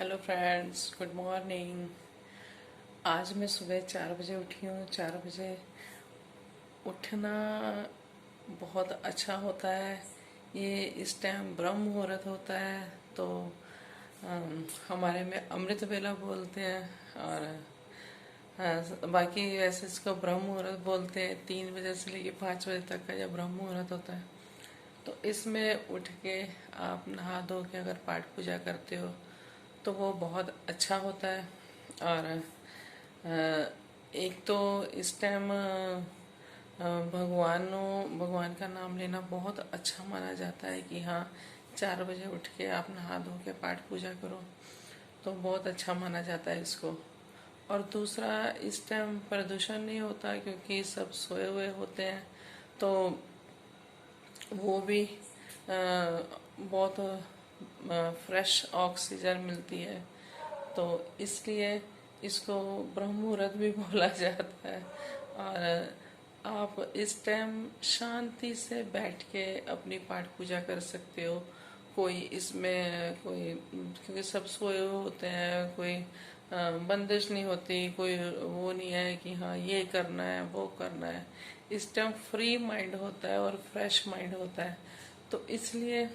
Hello friends, good morning. आज मैं सुबह 4 बजे उठी हूँ। 4 बजे उठना बहुत अच्छा होता है। ये इस टाइम ब्रह्म मुहूर्त होता है, तो हमारे में अमृत वेला बोलते हैं। और बाकी वैसे इसको ब्रह्म मुहूर्त बोलते हैं। 3 बजे से लेकर 5 बजे तक का जब ब्रह्म मुहूर्त होता है, तो इसमें उठ के आप नहा धो के अगर पाठ पूजा करते हो तो वो बहुत अच्छा होता है। और एक तो इस टाइम भगवान का नाम लेना बहुत अच्छा माना जाता है कि हाँ, 4 बजे उठ के आप नहा धो के पाठ पूजा करो, तो बहुत अच्छा माना जाता है इसको। और दूसरा, इस टाइम प्रदूषण नहीं होता क्योंकि सब सोए हुए होते हैं, तो वो भी बहुत फ्रेश ऑक्सीजन मिलती है, तो इसलिए इसको ब्रह्म मुहूर्त भी बोला जाता है। और आप इस टाइम शांति से बैठ के अपनी पाठ पूजा कर सकते हो। कोई इसमें कोई, क्योंकि सब सोए हुए होते हैं, कोई बंदिश नहीं होती, कोई वो नहीं है कि हाँ ये करना है वो करना है। इस टाइम फ्री माइंड होता है और फ्रेश माइंड होता है, तो इसलिए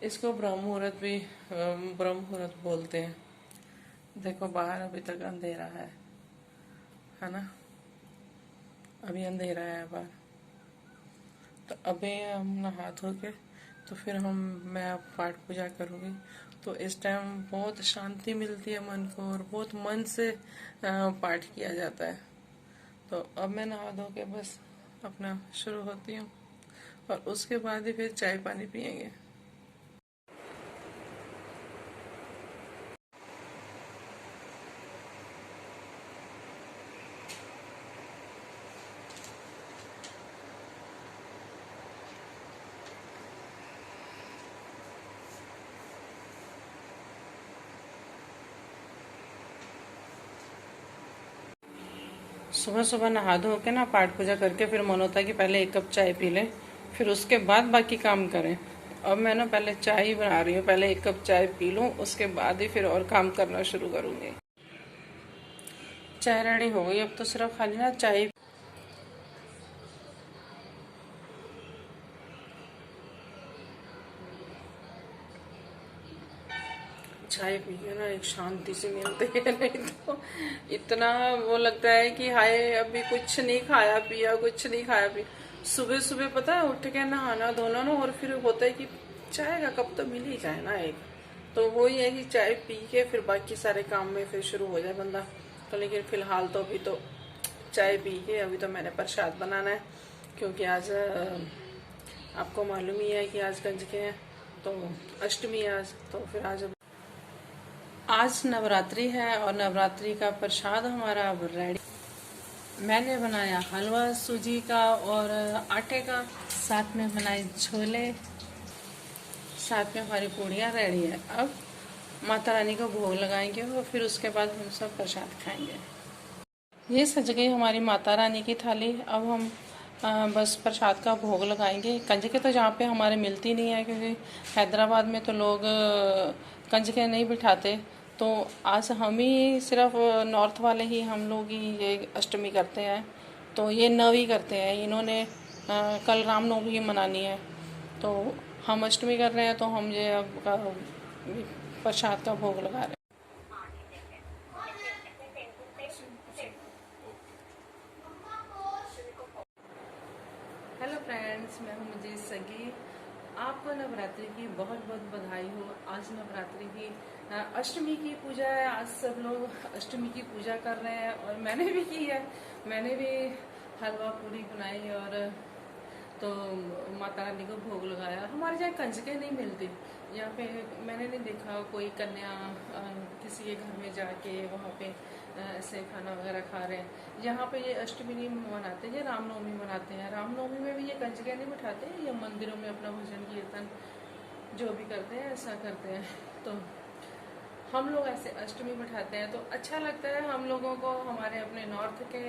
इसको ब्रह्म मुहूर्त बोलते हैं। देखो, बाहर अभी तक अंधेरा है ना। अभी अंधेरा है बाहर, तो अभी हम नहा धो के तो फिर मैं अब पाठ पूजा करूँगी। तो इस टाइम बहुत शांति मिलती है मन को, और बहुत मन से पाठ किया जाता है। तो अब मैं नहा धो के बस अपना शुरू होती हूँ, और उसके बाद ही फिर चाय पानी पियेंगे। सुबह सुबह नहा धो के ना पाठ पूजा करके फिर मन होता है कि पहले 1 कप चाय पी लें, फिर उसके बाद बाकी काम करें। अब मैं ना पहले चाय ही बना रही हूँ, पहले 1 कप चाय पी लूँ, उसके बाद ही फिर और काम करना शुरू करूँगी। चाय रेडी हो गई, अब तो सिर्फ खाली ना चाय पी के ना एक शांति से मिलती है। नहीं तो इतना वो लगता है कि हाय अभी कुछ नहीं खाया पिया, कुछ नहीं खाया पिया। सुबह सुबह पता है, उठ के नहाना धोना ना, और फिर होता है कि चाय का कप तो मिल ही जाए ना एक। तो वही है कि चाय पी के फिर बाकी सारे काम में फिर शुरू हो जाए बंदा। तो लेकिन फिलहाल तो अभी तो चाय पी के अभी तो मैंने प्रसाद बनाना है, क्योंकि आज आपको मालूम ही है कि आज कंजके हैं, तो अष्टमी है आज। तो फिर आज नवरात्रि है, और नवरात्रि का प्रसाद हमारा अब रेडी। मैंने बनाया हलवा सूजी का और आटे का, साथ में बनाए छोले, साथ में हमारी पूड़ियाँ रेडी है। अब माता रानी को भोग लगाएंगे और फिर उसके बाद हम सब प्रसाद खाएंगे। ये सज गई हमारी माता रानी की थाली। अब हम बस प्रसाद का भोग लगाएंगे। कंजके तो जहाँ पे हमारे मिलती नहीं है, क्योंकि हैदराबाद में तो लोग कंजके नहीं बिठाते, तो आज हम ही सिर्फ नॉर्थ वाले ही हम लोग ही ये अष्टमी करते हैं। तो ये नवी करते हैं इन्होंने। कल रामनवमी मनानी है, तो हम अष्टमी कर रहे हैं, तो हम ये अब प्रसाद का भोग लगा रहे हैं। हेलो फ्रेंड्स, मैं हूँ मुझे सगी। आपको नवरात्रि की बहुत बहुत बधाई हो। आज नवरात्रि की अष्टमी की पूजा है। आज सब लोग अष्टमी की पूजा कर रहे हैं, और मैंने भी की है। मैंने भी हलवा पूरी बनाई, और तो माता रानी को भोग लगाया। हमारे यहाँ कंजके नहीं मिलती यहाँ पे। मैंने नहीं देखा कोई कन्या किसी के घर में जाके वहाँ पे ऐसे खाना वगैरह खा रहे हैं। यहाँ पे ये अष्टमी नहीं मनाते, ये रामनवमी मनाते हैं। रामनवमी में भी ये कंजके नहीं बिठाते, ये मंदिरों में अपना भजन कीर्तन जो भी करते हैं ऐसा करते हैं। तो हम लोग ऐसे अष्टमी बिठाते हैं, तो अच्छा लगता है हम लोगों को। हमारे अपने नॉर्थ के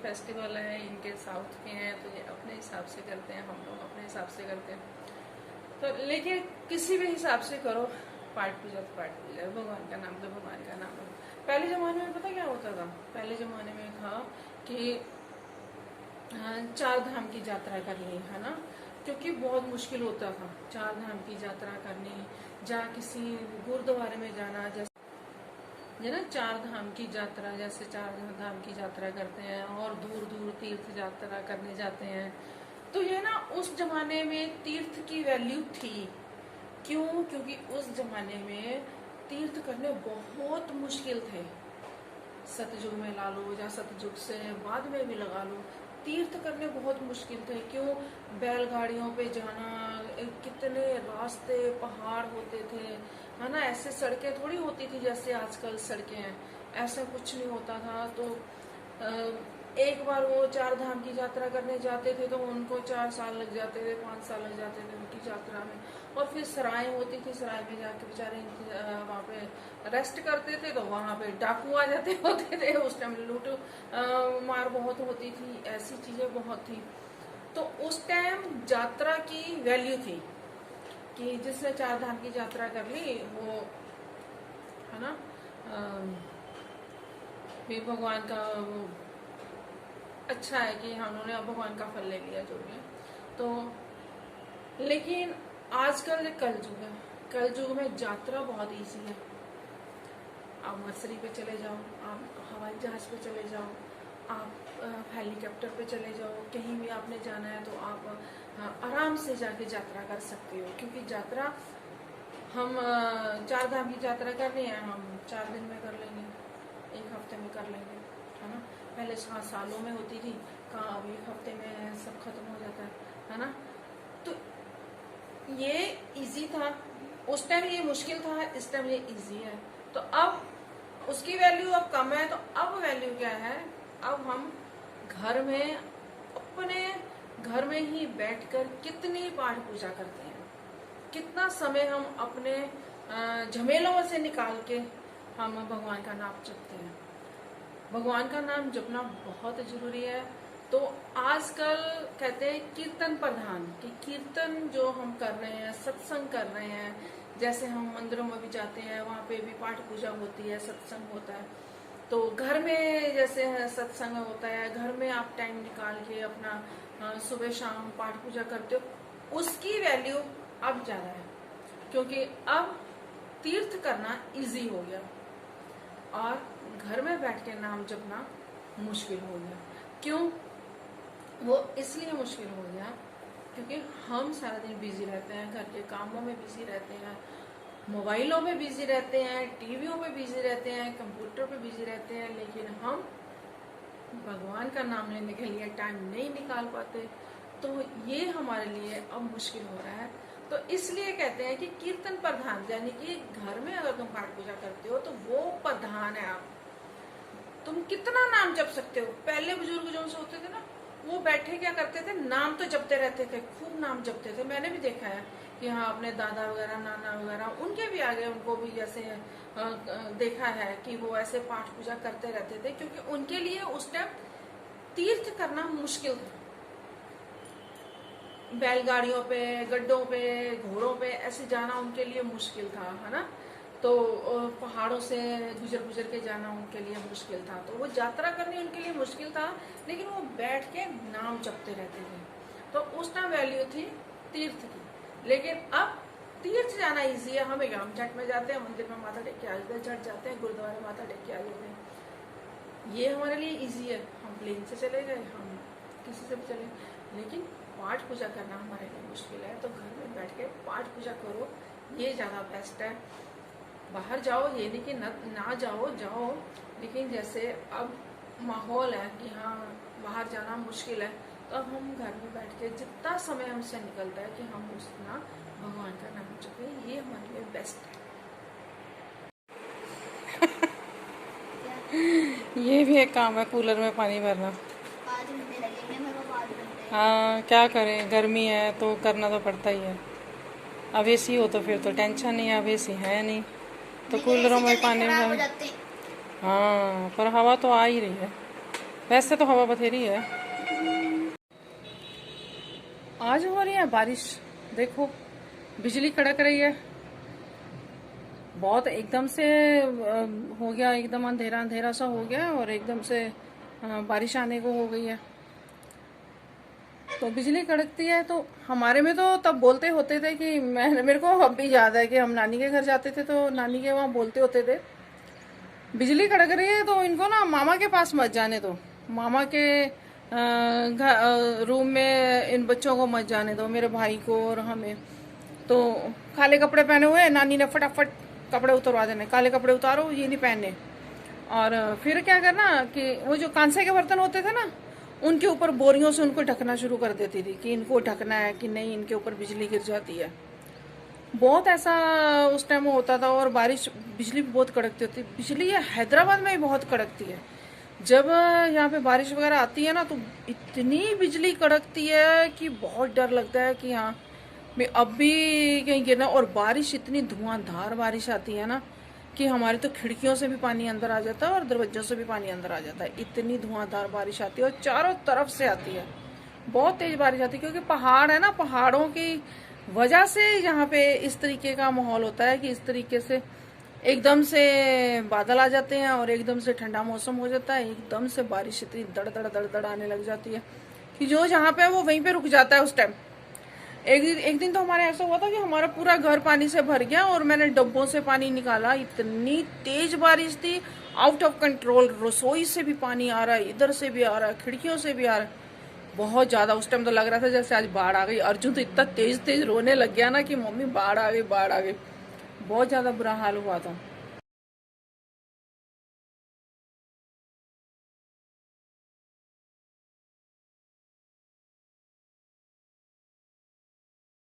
फेस्टिवल हैं, इनके साउथ के हैं, तो ये अपने हिसाब से करते हैं, हम लोग अपने हिसाब से करते हैं। तो लेकिन किसी भी हिसाब से करो, पाठ पूजा तो पाठ पूजा, भगवान का नाम तो भगवान का नाम है। पहले जमाने में पता क्या होता था, पहले जमाने में था कि 4 धाम की यात्रा करनी है ना, क्योंकि बहुत मुश्किल होता था 4 धाम की यात्रा करनी, जहाँ किसी गुरुद्वारे में जाना, जैसे ना 4 धाम की यात्रा, जैसे 4 धाम की यात्रा करते हैं और दूर दूर तीर्थ यात्रा करने जाते हैं। तो ये ना उस जमाने में तीर्थ की वैल्यू थी। क्यों? क्योंकि उस जमाने में तीर्थ करने बहुत मुश्किल थे। सतयुग में ला लो या सतयुग से बाद में भी लगा लो, तीर्थ करने बहुत मुश्किल थे। क्यों? बैलगाड़ियों पे जाना, कितने रास्ते पहाड़ होते थे, है ना। ऐसे सड़कें थोड़ी होती थी जैसे आजकल सड़कें हैं, ऐसा कुछ नहीं होता था। तो एक बार वो 4 धाम की यात्रा करने जाते थे तो उनको 4 साल लग जाते थे, 5 साल लग जाते थे उनकी यात्रा में। और फिर सराय होती थी, सराय में जाके बेचारे वहाँ पे रेस्ट करते थे, तो वहाँ पे डाकू आ जाते होते थे। उस टाइम लूट मार बहुत होती थी, ऐसी चीजें बहुत थी। तो उस टाइम यात्रा की वैल्यू थी कि जिसने 4 धाम की यात्रा कर ली वो, है ना, भी भगवान का वो अच्छा है कि उन्होंने भगवान का फल ले लिया जो भी है। तो लेकिन आजकल कलयुग है, कलयुग में यात्रा बहुत इजी है। आप मर्सरी पे चले जाओ, आप हवाई जहाज पे चले जाओ, आप हेलीकॉप्टर पे चले जाओ, कहीं भी आपने जाना है तो आप आराम से जाके यात्रा कर सकते हो। क्योंकि यात्रा हम 4 धाम की यात्रा कर रहे हैं, हम 4 दिन में कर लेंगे, 1 हफ्ते में कर लेंगे, है ना। पहले सालों में होती थी, कहाँ अब 1 हफ्ते में सब खत्म हो जाता है ना। तो ये इजी था उस टाइम, ये मुश्किल था, इस टाइम ये इजी है। तो अब उसकी वैल्यू अब कम है, तो अब वैल्यू क्या है, अब हम घर में अपने घर में ही बैठकर कितनी पाठ पूजा करते हैं, कितना समय हम अपने झमेलों से निकाल के हम भगवान का नाम जपते हैं। भगवान का नाम जपना बहुत जरूरी है। तो आजकल कहते हैं कीर्तन प्रधान, कि कीर्तन जो हम कर रहे हैं, सत्संग कर रहे हैं, जैसे हम मंदिरों में भी जाते हैं, वहाँ पे भी पाठ पूजा होती है, सत्संग होता है। तो घर में जैसे सत्संग होता है, घर में आप टाइम निकाल के अपना सुबह शाम पाठ पूजा करते हो, उसकी वैल्यू अब ज्यादा है। क्योंकि अब तीर्थ करना इजी हो गया और घर में बैठ के नाम जपना मुश्किल हो गया। क्यों? वो इसलिए मुश्किल हो गया क्योंकि हम सारा दिन बिजी रहते हैं, घर के कामों में बिजी रहते हैं, मोबाइलों में बिजी रहते हैं, टीवियों में बिजी रहते हैं, कंप्यूटर पे बिजी रहते हैं, लेकिन हम भगवान का नाम लेने के लिए टाइम नहीं निकाल पाते। तो ये हमारे लिए अब मुश्किल हो रहा है। तो इसलिए कहते हैं कि कीर्तन प्रधान, यानी कि घर में अगर तुम पाठ पूजा करते हो तो वो प्रधान है। आप तुम कितना नाम जप सकते हो। पहले बुजुर्ग जो से होते थे ना, वो बैठे क्या करते थे, नाम तो जपते रहते थे, खूब नाम जपते थे। मैंने भी देखा है कि हाँ, अपने दादा वगैरह, नाना वगैरह, उनके भी आगे उनको भी जैसे देखा है कि वो ऐसे पाठ पूजा करते रहते थे, क्योंकि उनके लिए उस टाइम तीर्थ करना मुश्किल था। बैलगाड़ियों पे, गड्ढों पे, घोड़ों पे ऐसे जाना उनके लिए मुश्किल था, है ना। तो पहाड़ों से गुजर के जाना उनके लिए मुश्किल था। तो वो यात्रा करनी उनके लिए मुश्किल था, लेकिन वो बैठ के नाम जपते रहते थे। तो उस टाइम वैल्यू थी तीर्थ की। लेकिन अब तीर्थ जाना इजी है। हम झट में जाते हैं, मंदिर में माथा टेक के आ जाते हैं, झट जाते हैं गुरुद्वारे माथा टेक के आ जाते हैं। ये हमारे लिए इजी है। हम प्लेन से चले गए, हम किसी से भी चले। लेकिन पाठ पूजा करना हमारे लिए मुश्किल है। तो घर में बैठ के पाठ पूजा करो, ये ज़्यादा बेस्ट है। बाहर जाओ, ये नहीं कि ना जाओ, लेकिन जैसे अब माहौल है कि हाँ बाहर जाना मुश्किल है, तो अब हम घर में बैठ के जितना समय हमसे निकलता है कि हम उतना भगवान का नाम जपें, ये हमारे लिए बेस्ट है। ये भी एक काम है, कूलर में पानी भरना। 5 घंटे लगेंगे मेरे को, 5 घंटे। हाँ, क्या करें, गर्मी है तो करना तो पड़ता ही है। अब एसी हो तो फिर तो टेंशन नहीं है, अब एसी है नहीं तो कूलरों में पानी भर। हाँ, पर हवा तो आ ही रही है, वैसे तो हवा बथेरी है। आज हो रही है बारिश, देखो बिजली कड़क रही है। बहुत एकदम से हो गया, एकदम अंधेरा अंधेरा सा हो गया और एकदम से बारिश आने को हो गई है। तो बिजली कड़कती है तो हमारे में तो तब बोलते होते थे कि मेरे को अब भी याद है कि हम नानी के घर जाते थे तो नानी के वहाँ बोलते होते थे, बिजली कड़क रही है तो इनको ना मामा के पास मत जाने दो, मामा के रूम में इन बच्चों को मत जाने दो, मेरे भाई को और हमें। तो काले कपड़े पहने हुए नानी ने फटाफट कपड़े उतरवा देने, काले कपड़े उतारो, ये नहीं पहनने। और फिर क्या करना कि वो जो कांसे के बर्तन होते थे ना, उनके ऊपर बोरियों से उनको ढकना शुरू कर देती थी कि इनको ढकना है कि नहीं, इनके ऊपर बिजली गिर जाती है। बहुत ऐसा उस टाइम होता था। और बारिश, बिजली भी बहुत कड़कती होती। बिजली ये हैदराबाद में भी बहुत कड़कती है। जब यहाँ पे बारिश वगैरह आती है ना तो इतनी बिजली कड़कती है कि बहुत डर लगता है कि हाँ मैं अब भी कहीं गिरना। और बारिश इतनी धुआंधार बारिश आती है ना कि हमारी तो खिड़कियों से भी पानी अंदर आ जाता है और दरवाजों से भी पानी अंदर आ जाता है। इतनी धुआंधार बारिश आती है और चारों तरफ से आती है, बहुत तेज बारिश आती है। क्योंकि पहाड़ है ना, पहाड़ों की वजह से यहाँ पे इस तरीके का माहौल होता है कि इस तरीके से एकदम से बादल आ जाते हैं और एकदम से ठंडा मौसम हो जाता है, एकदम से बारिश इतनी दड़ दड़ दड़ दड़ आने लग जाती है कि जो जहाँ पे है वो वहीं पे रुक जाता है उस टाइम। एक दिन तो हमारे ऐसा हुआ था कि हमारा पूरा घर पानी से भर गया और मैंने डब्बों से पानी निकाला, इतनी तेज बारिश थी, आउट ऑफ कंट्रोल। रसोई से भी पानी आ रहा है, इधर से भी आ रहा है, खिड़कियों से भी आ रहा है, बहुत ज्यादा। उस टाइम तो लग रहा था जैसे आज बाढ़ आ गई। अर्जुन तो इतना तेज तेज रोने लग गया ना कि मम्मी बाढ़ आ गई, बाढ़ आ गई। बहुत ज्यादा बुरा हाल हुआ था।